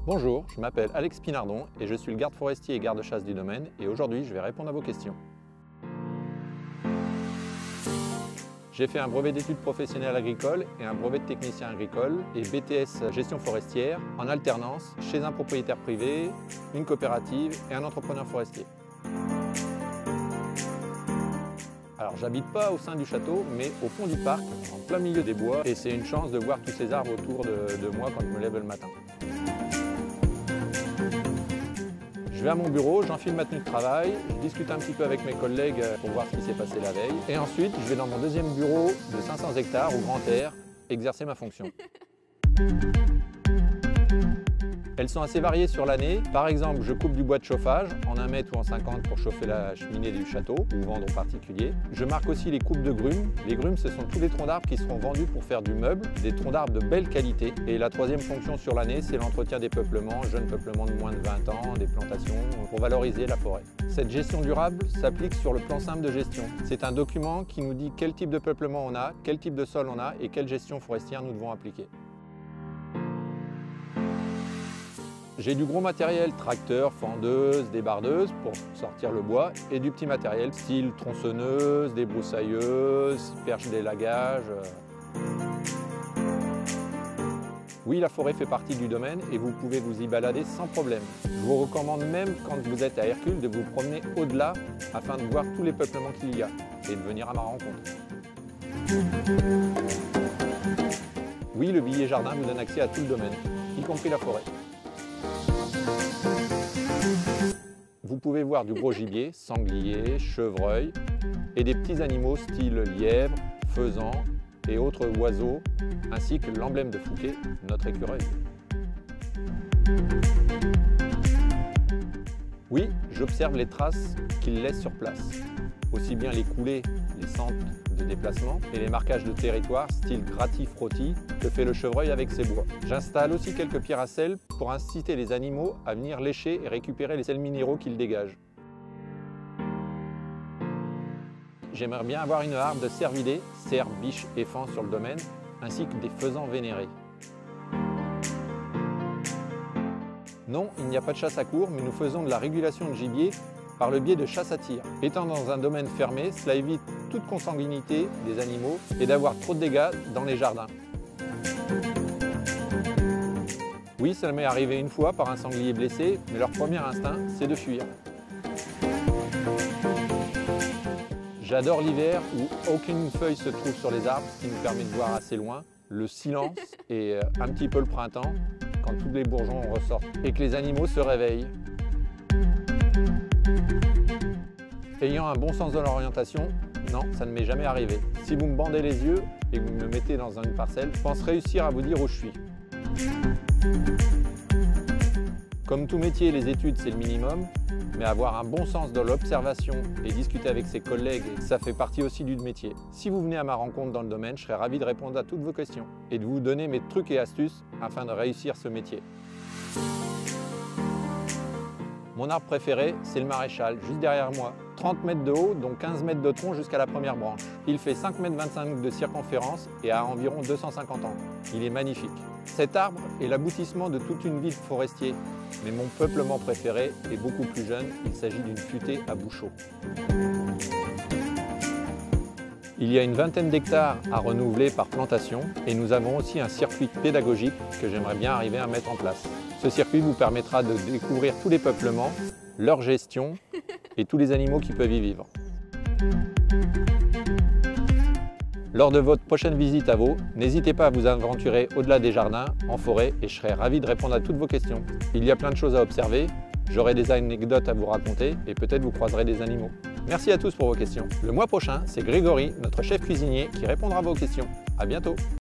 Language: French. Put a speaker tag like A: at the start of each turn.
A: Bonjour, je m'appelle Alex Pinardon et je suis le garde forestier et garde-chasse du domaine et aujourd'hui je vais répondre à vos questions. J'ai fait un brevet d'études professionnelles agricoles et un brevet de technicien agricole et BTS gestion forestière en alternance chez un propriétaire privé, une coopérative et un entrepreneur forestier. Alors j'habite pas au sein du château mais au fond du parc, en plein milieu des bois et c'est une chance de voir tous ces arbres autour de moi quand je me lève le matin. Je vais à mon bureau, j'enfile ma tenue de travail, je discute un petit peu avec mes collègues pour voir ce qui s'est passé la veille. Et ensuite, je vais dans mon deuxième bureau de 500 hectares au grand air, exercer ma fonction. Elles sont assez variées sur l'année. Par exemple, je coupe du bois de chauffage en 1 mètre ou en 50 pour chauffer la cheminée du château ou vendre aux particuliers. Je marque aussi les coupes de grumes. Les grumes, ce sont tous les troncs d'arbres qui seront vendus pour faire du meuble, des troncs d'arbres de belle qualité. Et la troisième fonction sur l'année, c'est l'entretien des peuplements, jeunes peuplements de moins de 20 ans, des plantations, pour valoriser la forêt. Cette gestion durable s'applique sur le plan simple de gestion. C'est un document qui nous dit quel type de peuplement on a, quel type de sol on a et quelle gestion forestière nous devons appliquer. J'ai du gros matériel, tracteur, fendeuse, débardeuse pour sortir le bois et du petit matériel, style tronçonneuse, débroussailleuse, perche d'élagage. Oui, la forêt fait partie du domaine et vous pouvez vous y balader sans problème. Je vous recommande même quand vous êtes à Hercule de vous promener au-delà afin de voir tous les peuplements qu'il y a et de venir à ma rencontre. Oui, le billet jardin vous donne accès à tout le domaine, y compris la forêt. Vous pouvez voir du gros gibier, sanglier, chevreuil et des petits animaux style lièvre, faisan et autres oiseaux, ainsi que l'emblème de Fouquet, notre écureuil. Oui, j'observe les traces qu'il laisse sur place, aussi bien les coulées, les centres de déplacement et les marquages de territoire style gratis-frottis que fait le chevreuil avec ses bois. J'installe aussi quelques pierres à sel pour inciter les animaux à venir lécher et récupérer les sels minéraux qu'ils dégagent. J'aimerais bien avoir une harpe de cervidés, cerfs, biches et faons sur le domaine, ainsi que des faisans vénérés. Non, il n'y a pas de chasse à courre, mais nous faisons de la régulation de gibier par le biais de chasse à tir. Étant dans un domaine fermé, cela évite toute consanguinité des animaux et d'avoir trop de dégâts dans les jardins. Oui, ça m'est arrivé une fois par un sanglier blessé, mais leur premier instinct, c'est de fuir. J'adore l'hiver où aucune feuille se trouve sur les arbres, ce qui nous permet de voir assez loin, le silence et un petit peu le printemps, quand tous les bourgeons ressortent et que les animaux se réveillent. Ayant un bon sens de l'orientation, non, ça ne m'est jamais arrivé. Si vous me bandez les yeux et que vous me mettez dans une parcelle, je pense réussir à vous dire où je suis. Comme tout métier, les études, c'est le minimum, mais avoir un bon sens de l'observation et discuter avec ses collègues, ça fait partie aussi du métier. Si vous venez à ma rencontre dans le domaine, je serai ravi de répondre à toutes vos questions et de vous donner mes trucs et astuces afin de réussir ce métier. Mon arbre préféré, c'est le maréchal, juste derrière moi. 30 mètres de haut, dont 15 mètres de tronc jusqu'à la première branche. Il fait 5,25 m de circonférence et a environ 250 ans. Il est magnifique. Cet arbre est l'aboutissement de toute une vie de forestier, mais mon peuplement préféré est beaucoup plus jeune, il s'agit d'une futée à Bouchot. Il y a une vingtaine d'hectares à renouveler par plantation et nous avons aussi un circuit pédagogique que j'aimerais bien arriver à mettre en place. Ce circuit vous permettra de découvrir tous les peuplements, leur gestion et tous les animaux qui peuvent y vivre. Lors de votre prochaine visite à Vaud, n'hésitez pas à vous aventurer au-delà des jardins, en forêt, et je serai ravi de répondre à toutes vos questions. Il y a plein de choses à observer, j'aurai des anecdotes à vous raconter et peut-être vous croiserez des animaux. Merci à tous pour vos questions. Le mois prochain, c'est Grégory, notre chef cuisinier, qui répondra à vos questions. À bientôt!